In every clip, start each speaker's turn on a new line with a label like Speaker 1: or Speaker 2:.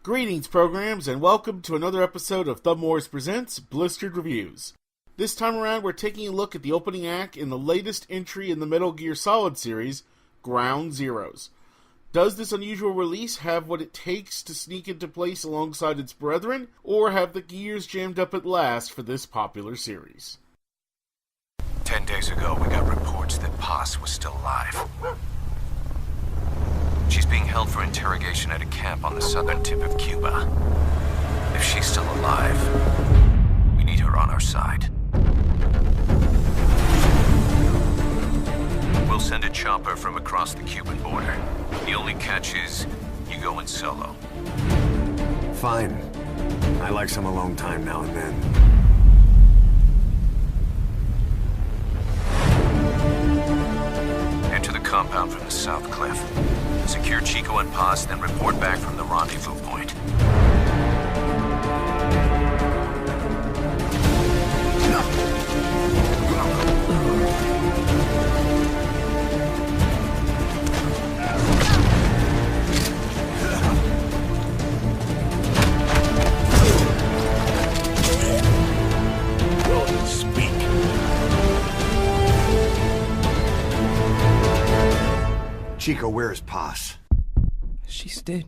Speaker 1: Greetings, programs, and welcome to another episode of Thumb Wars Presents Blistered Reviews. This time around, we're taking a look at the opening act in the latest entry in the Metal Gear Solid series, Ground Zeroes. Does this unusual release have what it takes to sneak into place alongside its brethren, or have the gears jammed up at last for this popular series?
Speaker 2: 10 days ago, we got reports that Paz was still alive. She's being held for interrogation at a camp on the southern tip of Cuba. If she's still alive, we need her on our side. We'll send a chopper from across the Cuban border. The only catch is, you go in solo.
Speaker 3: Fine. I like some alone time now and then.
Speaker 2: Enter the compound from the south cliff. Secure Chico and Paz, then report back from the rendezvous point.
Speaker 3: Chico, where is Paz?
Speaker 4: She's dead.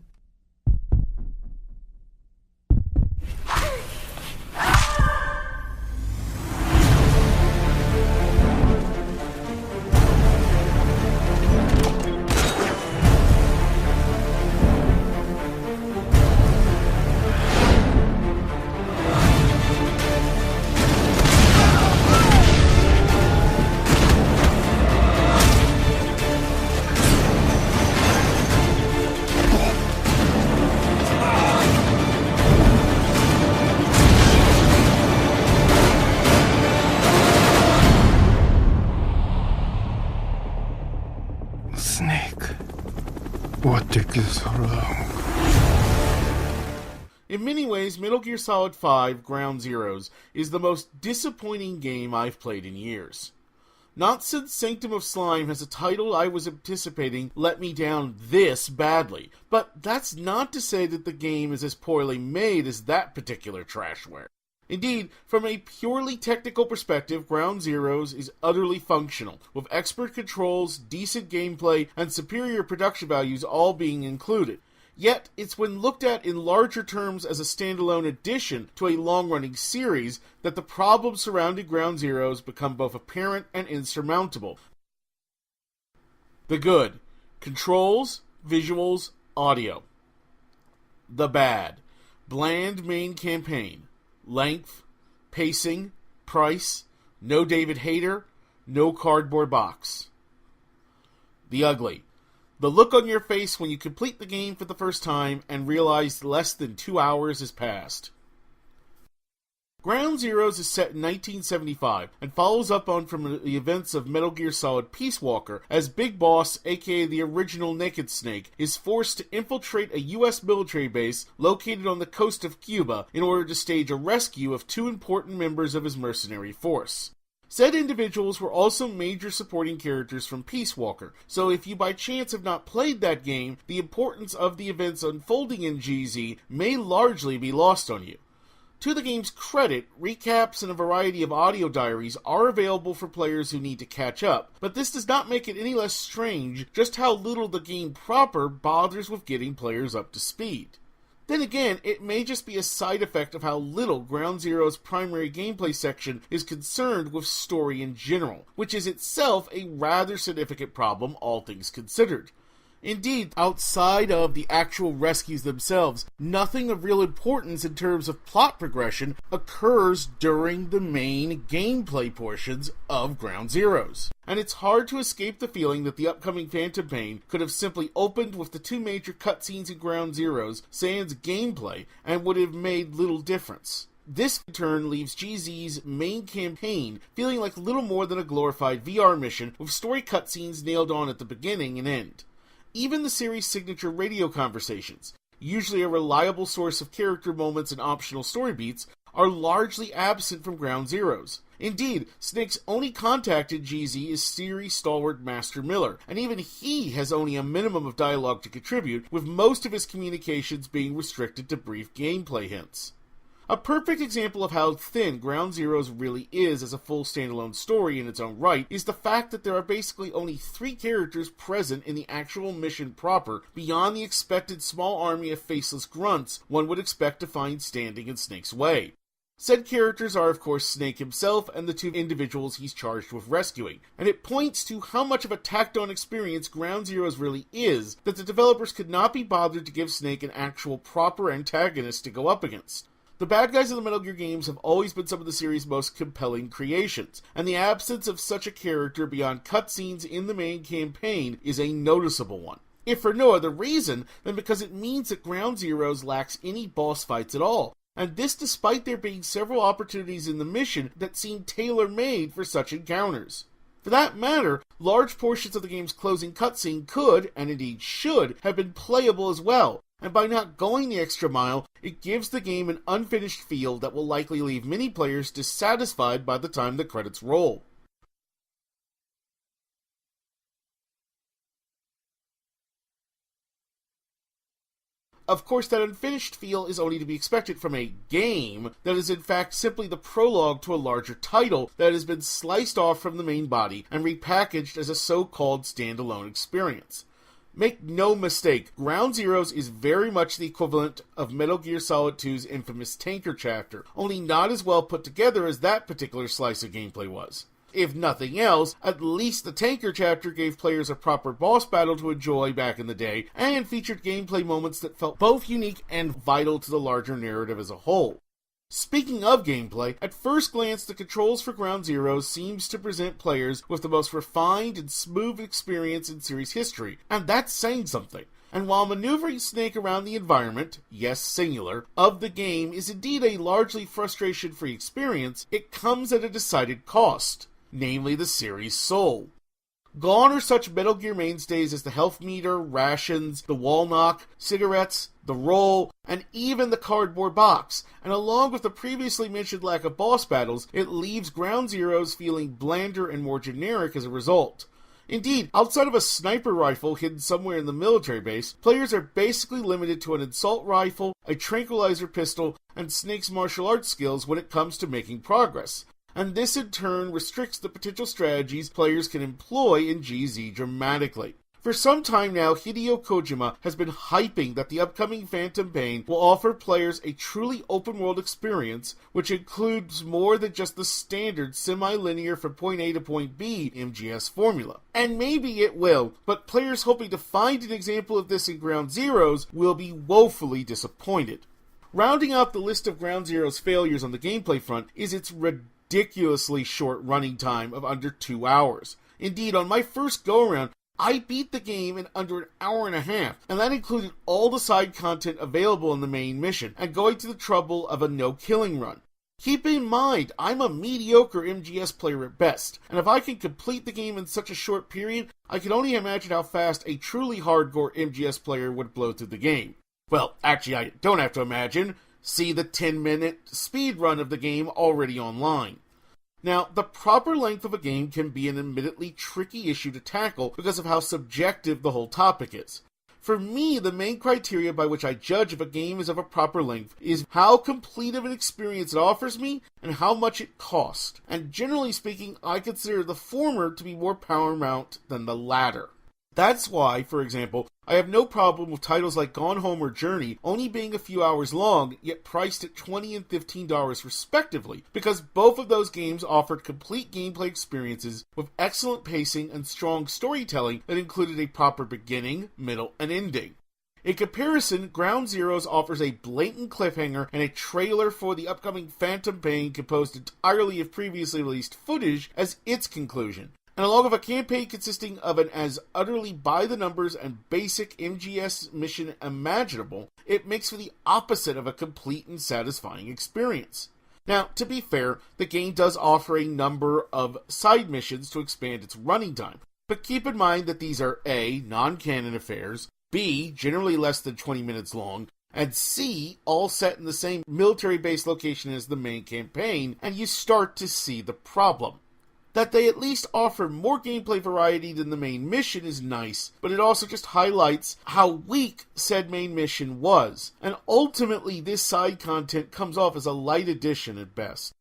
Speaker 5: Snake, what took you so long?
Speaker 1: In many ways, Metal Gear Solid 5 Ground Zeroes is the most disappointing game I've played in years. Not since Sanctum of Slime has a title I was anticipating let me down this badly, but that's not to say that the game is as poorly made as that particular trashware. Indeed, from a purely technical perspective, Ground Zeroes is utterly functional, with expert controls, decent gameplay, and superior production values all being included. Yet, it's when looked at in larger terms as a standalone addition to a long-running series that the problems surrounding Ground Zeroes become both apparent and insurmountable. The good: controls, visuals, audio. The bad: bland main campaign. Length, pacing, price, no David Hayter, no cardboard box. The ugly: the look on your face when you complete the game for the first time and realize less than 2 hours has passed. Ground Zeroes is set in 1975 and follows up on from the events of Metal Gear Solid Peace Walker as Big Boss, aka the original Naked Snake, is forced to infiltrate a U.S. military base located on the coast of Cuba in order to stage a rescue of two important members of his mercenary force. Said individuals were also major supporting characters from Peace Walker, so if you by chance have not played that game, the importance of the events unfolding in GZ may largely be lost on you. To the game's credit, recaps and a variety of audio diaries are available for players who need to catch up, but this does not make it any less strange just how little the game proper bothers with getting players up to speed. Then again, it may just be a side effect of how little Ground Zeroes' primary gameplay section is concerned with story in general, which is itself a rather significant problem, all things considered. Indeed, outside of the actual rescues themselves, nothing of real importance in terms of plot progression occurs during the main gameplay portions of Ground Zeroes. And it's hard to escape the feeling that the upcoming Phantom Pain could have simply opened with the two major cutscenes in Ground Zeroes, sans gameplay, and would have made little difference. This, in turn, leaves GZ's main campaign feeling like little more than a glorified VR mission with story cutscenes nailed on at the beginning and end. Even the series' signature radio conversations, usually a reliable source of character moments and optional story beats, are largely absent from Ground Zeroes. Indeed, Snake's only contact in GZ is series stalwart Master Miller, and even he has only a minimum of dialogue to contribute, with most of his communications being restricted to brief gameplay hints. A perfect example of how thin Ground Zeroes really is as a full standalone story in its own right is the fact that there are basically only 3 characters present in the actual mission proper, beyond the expected small army of faceless grunts one would expect to find standing in Snake's way. Said characters are, of course, Snake himself and the 2 individuals he's charged with rescuing, and it points to how much of a tacked-on experience Ground Zeroes really is that the developers could not be bothered to give Snake an actual proper antagonist to go up against. The bad guys in the Metal Gear games have always been some of the series' most compelling creations, and the absence of such a character beyond cutscenes in the main campaign is a noticeable one. If for no other reason than because it means that Ground Zeroes lacks any boss fights at all, and this despite there being several opportunities in the mission that seem tailor-made for such encounters. For that matter, large portions of the game's closing cutscene could, and indeed should, have been playable as well, and by not going the extra mile, it gives the game an unfinished feel that will likely leave many players dissatisfied by the time the credits roll. Of course, that unfinished feel is only to be expected from a game that is in fact simply the prologue to a larger title that has been sliced off from the main body and repackaged as a so-called standalone experience. Make no mistake, Ground Zeroes is very much the equivalent of Metal Gear Solid 2's infamous Tanker chapter, only not as well put together as that particular slice of gameplay was. If nothing else, at least the Tanker chapter gave players a proper boss battle to enjoy back in the day, and featured gameplay moments that felt both unique and vital to the larger narrative as a whole. Speaking of gameplay, at first glance the controls for Ground Zeroes seems to present players with the most refined and smooth experience in series history, and that's saying something. And while maneuvering Snake around the environment, yes singular, of the game is indeed a largely frustration-free experience, it comes at a decided cost, namely the series' soul. Gone are such Metal Gear mainstays as the health meter, rations, the wall knock, cigarettes, the roll, and even the cardboard box, and along with the previously mentioned lack of boss battles, it leaves Ground Zeroes feeling blander and more generic as a result. Indeed, outside of a sniper rifle hidden somewhere in the military base, players are basically limited to an assault rifle, a tranquilizer pistol, and Snake's martial arts skills when it comes to making progress. And this in turn restricts the potential strategies players can employ in GZ dramatically. For some time now, Hideo Kojima has been hyping that the upcoming Phantom Pain will offer players a truly open-world experience, which includes more than just the standard semi-linear from point A to point B MGS formula. And maybe it will, but players hoping to find an example of this in Ground Zeroes will be woefully disappointed. Rounding out the list of Ground Zeroes' failures on the gameplay front is its ridiculously short running time of under 2 hours. Indeed, on my first go-around, I beat the game in under an hour and a half, and that included all the side content available in the main mission, and going to the trouble of a no-killing run. Keep in mind, I'm a mediocre MGS player at best, and if I can complete the game in such a short period, I can only imagine how fast a truly hardcore MGS player would blow through the game. Well, actually, I don't have to imagine. See the 10-minute speed run of the game already online. Now, the proper length of a game can be an admittedly tricky issue to tackle because of how subjective the whole topic is. For me, the main criteria by which I judge if a game is of a proper length is how complete of an experience it offers me and how much it costs. And generally speaking, I consider the former to be more paramount than the latter. That's why, for example, I have no problem with titles like Gone Home or Journey only being a few hours long, yet priced at $20 and $15 respectively, because both of those games offered complete gameplay experiences with excellent pacing and strong storytelling that included a proper beginning, middle, and ending. In comparison, Ground Zeroes offers a blatant cliffhanger and a trailer for the upcoming Phantom Pain composed entirely of previously released footage as its conclusion. And along with a campaign consisting of an as utterly by-the-numbers and basic MGS mission imaginable, it makes for the opposite of a complete and satisfying experience. Now, to be fair, the game does offer a number of side missions to expand its running time, but keep in mind that these are A, non-canon affairs, B, generally less than 20 minutes long, and C, all set in the same military base location as the main campaign, and you start to see the problem. That they at least offer more gameplay variety than the main mission is nice, but it also just highlights how weak said main mission was, and ultimately this side content comes off as a light addition at best.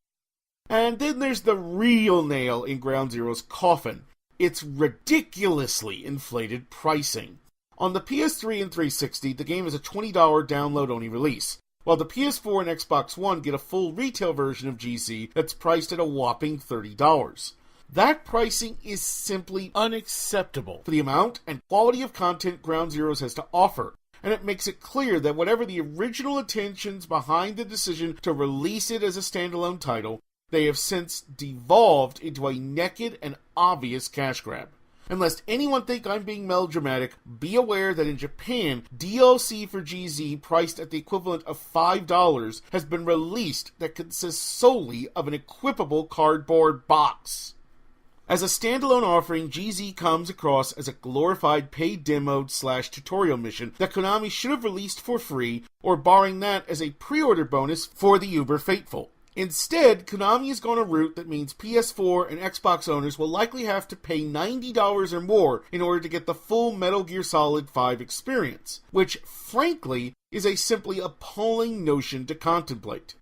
Speaker 1: And then there's the real nail in Ground Zero's coffin. It's ridiculously inflated pricing. On the PS3 and 360, the game is a $20 download-only release, while the PS4 and Xbox One get a full retail version of GZ that's priced at a whopping $30. That pricing is simply unacceptable for the amount and quality of content Ground Zeroes has to offer, and it makes it clear that whatever the original intentions behind the decision to release it as a standalone title, they have since devolved into a naked and obvious cash grab. And lest anyone think I'm being melodramatic, be aware that in Japan, DLC for GZ priced at the equivalent of $5 has been released that consists solely of an equipable cardboard box. As a standalone offering, GZ comes across as a glorified paid demo/tutorial mission that Konami should have released for free, or barring that, as a pre-order bonus for the uber faithful. Instead, Konami has gone a route that means PS4 and Xbox owners will likely have to pay $90 or more in order to get the full Metal Gear Solid 5 experience, which, frankly, is a simply appalling notion to contemplate.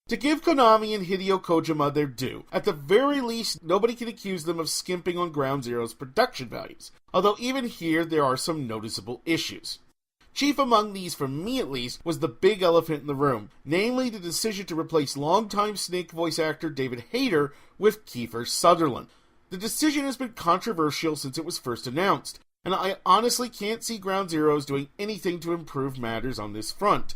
Speaker 1: To give Konami and Hideo Kojima their due, at the very least, nobody can accuse them of skimping on Ground Zero's production values, although even here there are some noticeable issues. Chief among these, for me at least, was the big elephant in the room, namely the decision to replace longtime Snake voice actor David Hayter with Kiefer Sutherland. The decision has been controversial since it was first announced, and I honestly can't see Ground Zeroes doing anything to improve matters on this front.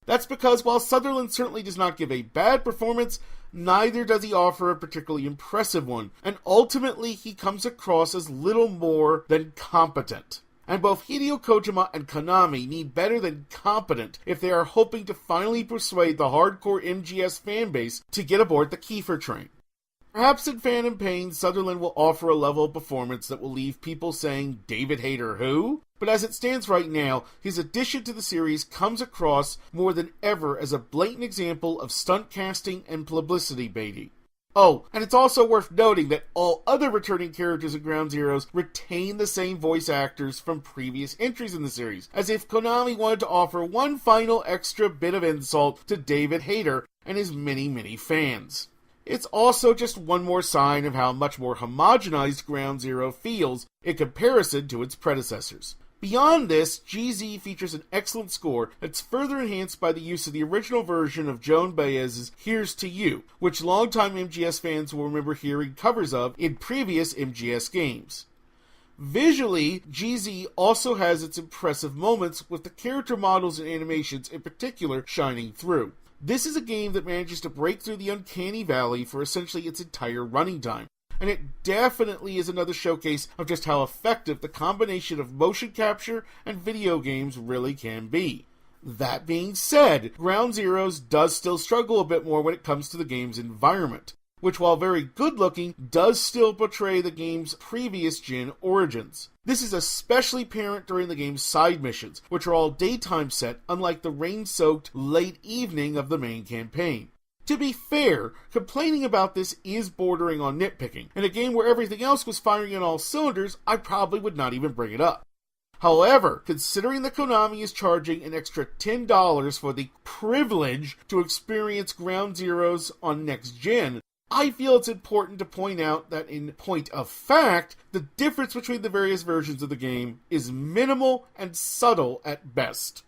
Speaker 1: That's because while Sutherland certainly does not give a bad performance, neither does he offer a particularly impressive one, and ultimately he comes across as little more than competent. And both Hideo Kojima and Konami need better than competent if they are hoping to finally persuade the hardcore MGS fanbase to get aboard the Kiefer train. Perhaps in Phantom Pain, Sutherland will offer a level of performance that will leave people saying, David Hayter who? But as it stands right now, his addition to the series comes across more than ever as a blatant example of stunt casting and publicity baiting. Oh, and it's also worth noting that all other returning characters in Ground Zeroes retain the same voice actors from previous entries in the series, as if Konami wanted to offer one final extra bit of insult to David Hayter and his many fans. It's also just one more sign of how much more homogenized Ground Zero feels in comparison to its predecessors. Beyond this, GZ features an excellent score that's further enhanced by the use of the original version of Joan Baez's Here's to You, which longtime MGS fans will remember hearing covers of in previous MGS games. Visually, GZ also has its impressive moments, with the character models and animations in particular shining through. This is a game that manages to break through the uncanny valley for essentially its entire running time, and it definitely is another showcase of just how effective the combination of motion capture and video games really can be. That being said, Ground Zeroes does still struggle a bit more when it comes to the game's environment, which, while very good-looking, does still portray the game's previous-gen origins. This is especially apparent during the game's side missions, which are all daytime set, unlike the rain-soaked late evening of the main campaign. To be fair, complaining about this is bordering on nitpicking. In a game where everything else was firing on all cylinders, I probably would not even bring it up. However, considering that Konami is charging an extra $10 for the privilege to experience Ground Zeroes on next gen, I feel it's important to point out that in point of fact, the difference between the various versions of the game is minimal and subtle at best.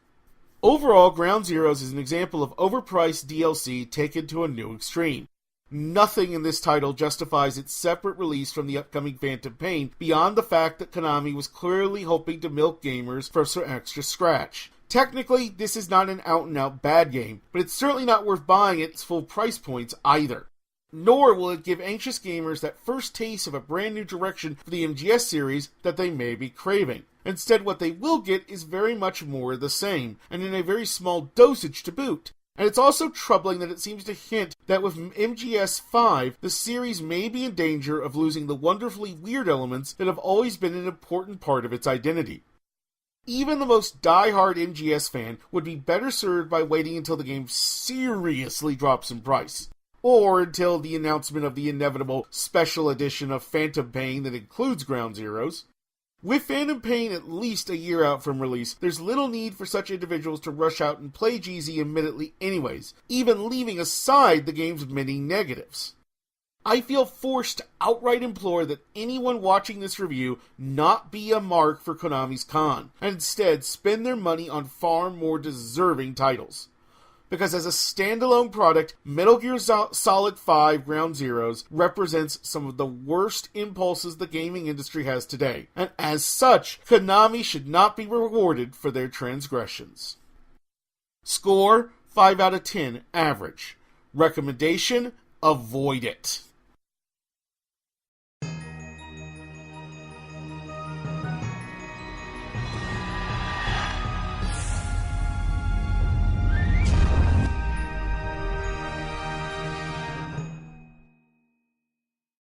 Speaker 1: Overall, Ground Zeroes is an example of overpriced DLC taken to a new extreme. Nothing in this title justifies its separate release from the upcoming Phantom Pain beyond the fact that Konami was clearly hoping to milk gamers for some extra scratch. Technically, this is not an out-and-out bad game, but it's certainly not worth buying at its full price points either. Nor will it give anxious gamers that first taste of a brand new direction for the MGS series that they may be craving. Instead, what they will get is very much more of the same, and in a very small dosage to boot. And it's also troubling that it seems to hint that with MGS 5, the series may be in danger of losing the wonderfully weird elements that have always been an important part of its identity. Even the most die-hard MGS fan would be better served by waiting until the game seriously drops in price, or until the announcement of the inevitable special edition of Phantom Pain that includes Ground Zeroes. With Phantom Pain at least a year out from release, there's little need for such individuals to rush out and play GZ immediately anyways, even leaving aside the game's many negatives. I feel forced to outright implore that anyone watching this review not be a mark for Konami's con, and instead spend their money on far more deserving titles. Because as a standalone product, Metal Gear Solid 5 Ground Zeroes represents some of the worst impulses the gaming industry has today, and as such, Konami should not be rewarded for their transgressions. Score, 5 out of 10, average. Recommendation, avoid it.